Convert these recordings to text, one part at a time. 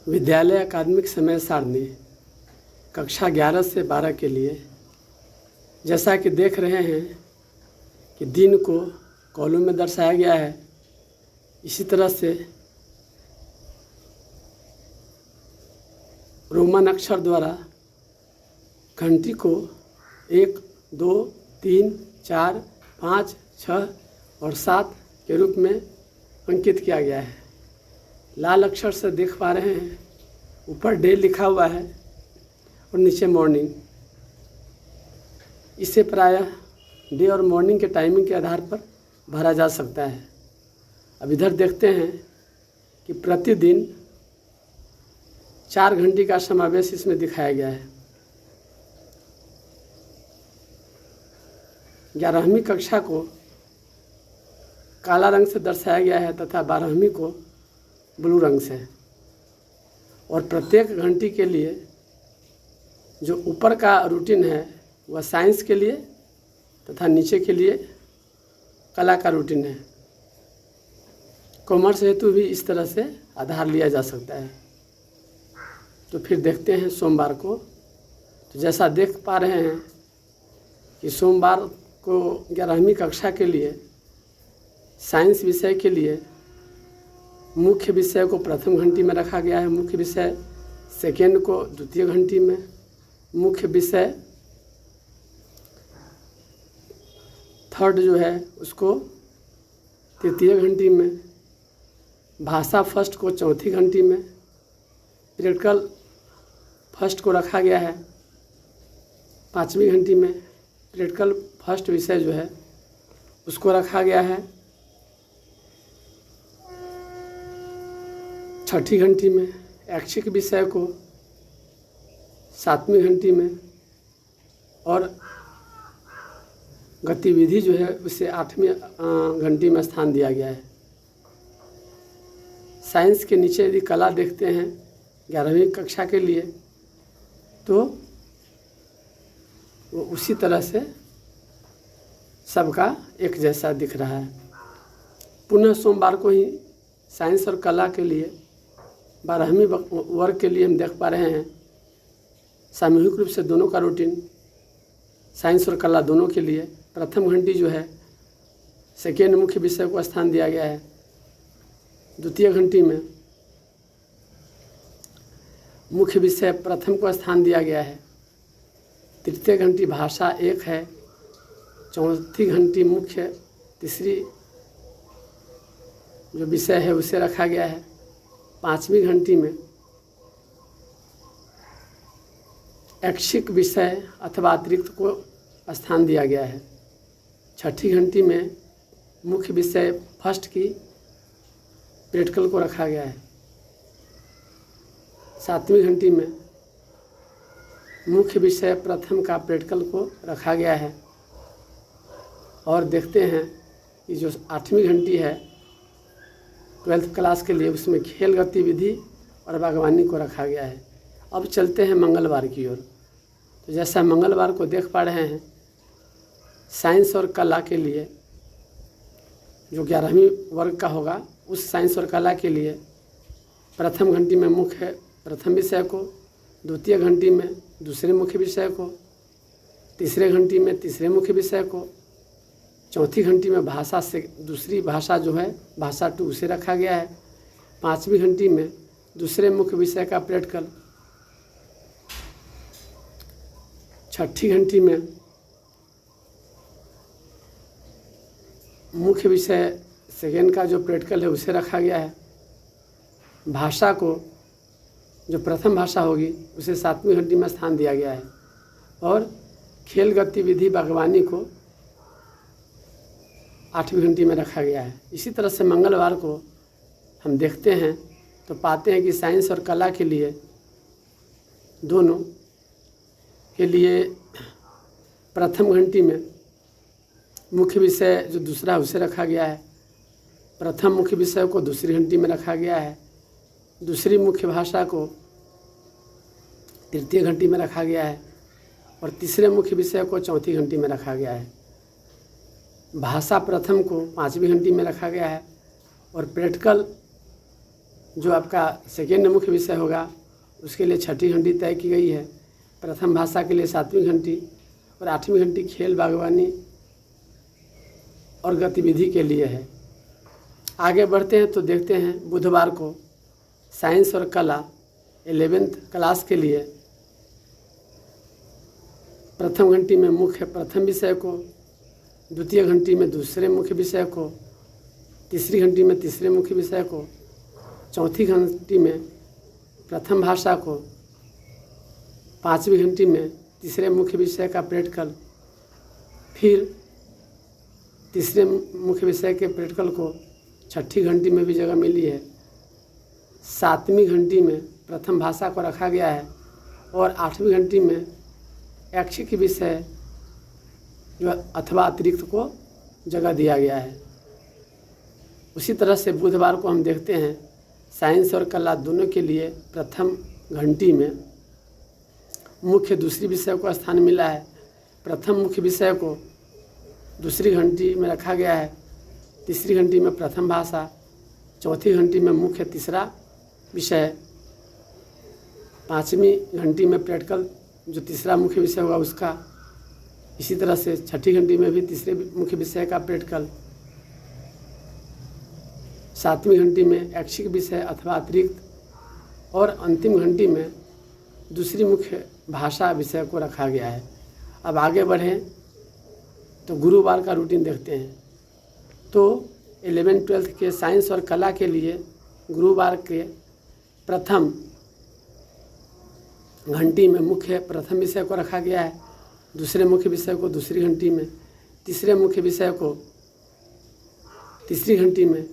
विद्यालय अकादमिक समय सारणी कक्षा 11 से 12 के लिए जैसा कि देख रहे हैं कि दिन को कॉलम में दर्शाया गया है, इसी तरह से रोमन अक्षर द्वारा घंटी को 1, 2, 3, 4, 5, 6 और 7 के रूप में अंकित किया गया है। लाल अक्षर से देख पा रहे हैं, ऊपर डे लिखा हुआ है और नीचे मॉर्निंग। इसे प्रायः डे और मॉर्निंग के टाइमिंग के आधार पर भरा जा सकता है। अब इधर देखते हैं कि प्रतिदिन 4 घंटे का समावेश इसमें दिखाया गया है। 11वीं कक्षा को काला रंग से दर्शाया गया है तथा 12वीं को ब्लू रंग से। और प्रत्येक घंटी के लिए जो ऊपर का रूटीन है वह साइंस के लिए तथा नीचे के लिए कला का रूटीन है। कॉमर्स हेतु भी इस तरह से आधार लिया जा सकता है। तो फिर देखते हैं सोमवार को। तो जैसा देख पा रहे हैं कि सोमवार को 11वीं कक्षा के लिए साइंस विषय के लिए मुख्य विषय को प्रथम घंटी में रखा गया है, मुख्य विषय सेकेंड को द्वितीय घंटी में, मुख्य विषय थर्ड जो है उसको तृतीय घंटी में, भाषा फर्स्ट को चौथी घंटी में, प्रैक्टिकल फर्स्ट को रखा गया है 5वीं घंटी में, प्रैक्टिकल फर्स्ट विषय जो है उसको रखा गया है 6ठी घंटी में, ऐच्छिक विषय को 7वीं घंटी में और गतिविधि जो है उसे 8वीं घंटी में स्थान दिया गया है। साइंस के नीचे यदि कला देखते हैं 11वीं कक्षा के लिए तो वो उसी तरह से सबका एक जैसा दिख रहा है। पुनः सोमवार को ही साइंस और कला के लिए 12वीं वर्ग के लिए हम देख पा रहे हैं सामूहिक रूप से दोनों का रूटीन साइंस और कला दोनों के लिए। प्रथम घंटी जो है सेकेंड मुख्य विषय को स्थान दिया गया है, द्वितीय घंटी में मुख्य विषय प्रथम को स्थान दिया गया है, तृतीय घंटी भाषा 1 है, चौथी घंटी मुख्य तीसरी जो विषय है उसे रखा गया है, 5वीं घंटी में ऐच्छिक विषय अथवा अतिरिक्त को स्थान दिया गया है, 6ठी घंटी में मुख्य विषय फर्स्ट की प्रैक्टिकल को रखा गया है, 7वीं घंटी में मुख्य विषय प्रथम का प्रैक्टिकल को रखा गया है। और देखते हैं कि जो 8वीं घंटी है 12th क्लास के लिए उसमें खेल गतिविधि और बागवानी को रखा गया है। अब चलते हैं मंगलवार की ओर। तो जैसा मंगलवार को देख पा रहे हैं साइंस और कला के लिए जो 11वीं वर्ग का होगा उस साइंस और कला के लिए प्रथम घंटी में मुख्य प्रथम विषय को, द्वितीय घंटी में दूसरे मुख्य विषय को, तीसरे घंटी में तीसरे मुख्य विषय को, चौथी घंटी में भाषा से दूसरी भाषा जो है भाषा 2 उसे रखा गया है, 5वीं घंटी में दूसरे मुख्य विषय का प्रैक्टिकल, 6ठी घंटी में मुख्य विषय सेकेंड का जो प्रैक्टिकल है उसे रखा गया है, भाषा को जो प्रथम भाषा होगी उसे 7वीं घंटी में स्थान दिया गया है और खेल गतिविधि बागवानी को 8वीं घंटी में रखा गया है। इसी तरह से मंगलवार को हम देखते हैं तो पाते हैं कि साइंस और कला के लिए दोनों के लिए प्रथम घंटी में मुख्य विषय जो दूसरा उसे रखा गया है, प्रथम मुख्य विषय को दूसरी घंटी में रखा गया है, दूसरी मुख्य भाषा को तृतीय घंटी में रखा गया है और तीसरे मुख्य विषय को चौथी घंटी में रखा गया है। भाषा प्रथम को 5वीं घंटी में रखा गया है और प्रैक्टिकल जो आपका सेकेंड मुख्य विषय होगा उसके लिए छठी घंटी तय की गई है। प्रथम भाषा के लिए 7वीं घंटी और 8वीं घंटी खेल, बागवानी और गतिविधि के लिए है। आगे बढ़ते हैं तो देखते हैं बुधवार को साइंस और कला 11th क्लास के लिए प्रथम घंटी में मुख्य प्रथम विषय को, द्वितीय घंटी में दूसरे मुख्य विषय को, तीसरी घंटी में तीसरे मुख्य विषय को, चौथी घंटी में प्रथम भाषा को, पाँचवीं घंटी में तीसरे मुख्य विषय का प्रैक्टिकल, फिर तीसरे मुख्य विषय के प्रैक्टिकल को छठी घंटी में भी जगह मिली है। 7वीं घंटी में प्रथम भाषा को रखा गया है और 8वीं घंटी में ऐच्छिक विषय जो अथवा अतिरिक्त को जगह दिया गया है। उसी तरह से बुधवार को हम देखते हैं साइंस और कला दोनों के लिए प्रथम घंटी में मुख्य दूसरी विषय को स्थान मिला है। प्रथम मुख्य विषय को दूसरी घंटी में रखा गया है, तीसरी घंटी में प्रथम भाषा, चौथी घंटी में मुख्य तीसरा विषय, पाँचवीं घंटी में प्रैक्टिकल जो तीसरा मुख्य विषय होगा उसका, इसी तरह से छठी घंटी में भी तीसरे मुख्य विषय का प्रैक्टिकल, 7वीं घंटी में ऐच्छिक विषय अथवा अतिरिक्त और अंतिम घंटी में दूसरी मुख्य भाषा विषय को रखा गया है। अब आगे बढ़ें तो गुरुवार का रूटीन देखते हैं। तो 11th-12th के साइंस और कला के लिए गुरुवार के प्रथम घंटी में मुख्य प्रथम विषय को रखा गया है, दूसरे मुख्य विषय को दूसरी घंटी में, तीसरे मुख्य विषय को तीसरी घंटी में,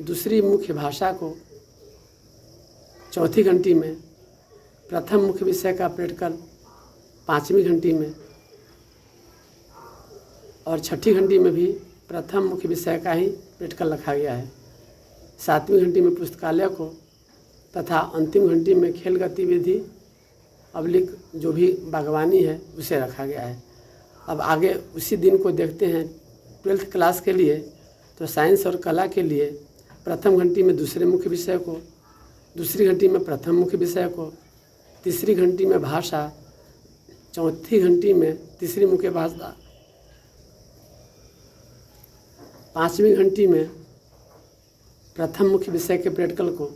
दूसरी मुख्य भाषा को चौथी घंटी में, प्रथम मुख्य विषय का प्रैक्टिकल 5वीं घंटी में और छठी घंटी में भी प्रथम मुख्य विषय का ही प्रैक्टिकल रखा गया है। 7वीं घंटी में पुस्तकालय को तथा अंतिम घंटी में खेल गतिविधि अवलिक जो भी बागवानी है उसे रखा गया है। अब आगे उसी दिन को देखते हैं 12th क्लास के लिए। तो साइंस और कला के लिए प्रथम घंटी में दूसरे मुख्य विषय को, दूसरी घंटी में प्रथम मुख्य विषय को, तीसरी घंटी में भाषा, चौथी घंटी में तीसरी मुख्य भाषा, 5वीं घंटी में प्रथम मुख्य विषय के प्रैक्टिकल को,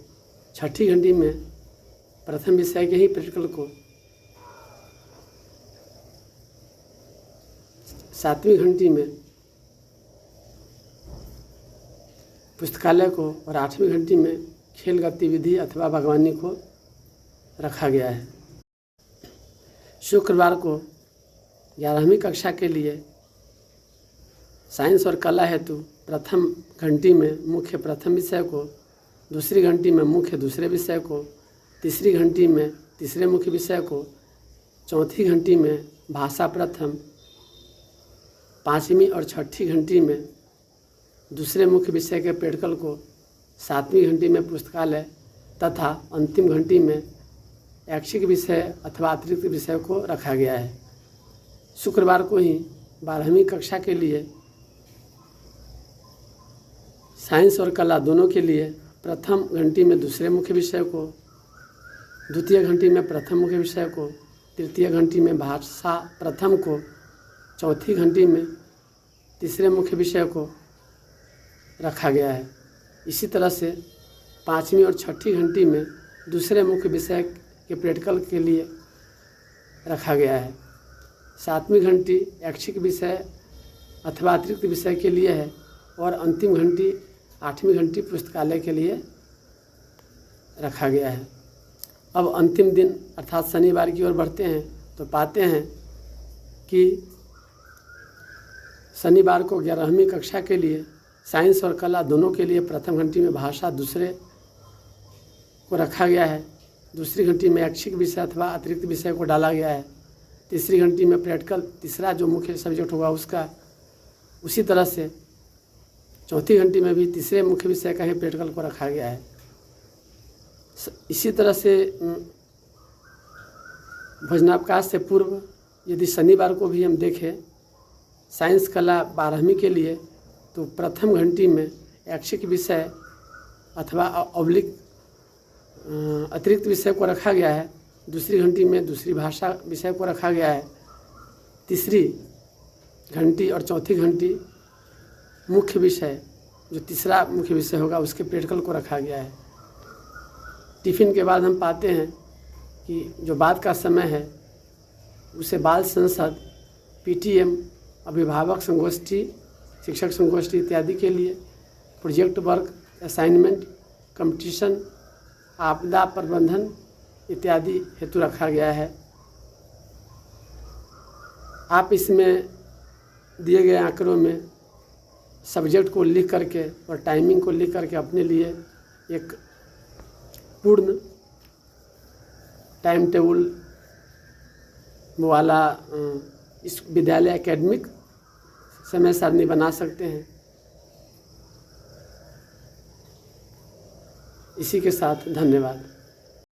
छठी घंटी में प्रथम विषय के ही प्रैक्टिकल को, 7वीं घंटी में पुस्तकालय को और 8वीं घंटी में खेल गतिविधि अथवा बागवानी को रखा गया है। शुक्रवार को 11वीं कक्षा के लिए साइंस और कला हेतु प्रथम घंटी में मुख्य प्रथम विषय को, दूसरी घंटी में मुख्य दूसरे विषय को, तीसरी घंटी में तीसरे मुख्य विषय को, चौथी घंटी में भाषा प्रथम, 5वीं और छठी घंटी में दूसरे मुख्य विषय के प्रैक्टिकल को, 7वीं घंटी में पुस्तकालय तथा अंतिम घंटी में ऐच्छिक विषय अथवा अतिरिक्त विषय को रखा गया है। शुक्रवार को ही 12वीं कक्षा के लिए साइंस और कला दोनों के लिए प्रथम घंटी में दूसरे मुख्य विषय को, द्वितीय घंटी में प्रथम मुख्य विषय को, तृतीय घंटी में भाषा प्रथम को, चौथी घंटी में तीसरे मुख्य विषय को रखा गया है। इसी तरह से 5वीं और छठी घंटी में दूसरे मुख्य विषय के प्रैक्टिकल के लिए रखा गया है। 7वीं घंटी ऐच्छिक विषय अथवा अतिरिक्त विषय के लिए है और अंतिम घंटी 8वीं घंटी पुस्तकालय के लिए रखा गया है। अब अंतिम दिन अर्थात शनिवार की ओर बढ़ते हैं तो पाते हैं कि शनिवार को 11वीं कक्षा के लिए साइंस और कला दोनों के लिए प्रथम घंटी में भाषा दूसरे को रखा गया है, दूसरी घंटी में ऐच्छिक विषय अथवा अतिरिक्त विषय को डाला गया है, तीसरी घंटी में प्रैक्टिकल तीसरा जो मुख्य सब्जेक्ट होगा उसका, उसी तरह से चौथी घंटी में भी तीसरे मुख्य विषय का ही प्रैक्टिकल को रखा गया है। इसी तरह से भोजनावकाश से पूर्व यदि शनिवार को भी हम देखें साइंस कला 12वीं के लिए तो प्रथम घंटी में ऐच्छिक विषय अथवा अवलिक अतिरिक्त विषय को रखा गया है। दूसरी घंटी में दूसरी भाषा विषय को रखा गया है। तीसरी घंटी और चौथी घंटी मुख्य विषय, जो तीसरा मुख्य विषय होगा उसके प्रैक्टिकल को रखा गया है। टिफ़िन के बाद हम पाते हैं कि जो बाद का समय है उसे बाल संसद, पीटीएम, अभिभावक संगोष्ठी, शिक्षक संगोष्ठी इत्यादि के लिए, प्रोजेक्ट वर्क, असाइनमेंट, कंपटीशन, आपदा प्रबंधन इत्यादि हेतु रखा गया है। आप इसमें दिए गए आंकड़ों में सब्जेक्ट को लिख करके और टाइमिंग को लिख करके अपने लिए एक पूर्ण टाइम टेबल वाला इस विद्यालय एकेडमिक समय सारणी बना सकते हैं। इसी के साथ धन्यवाद।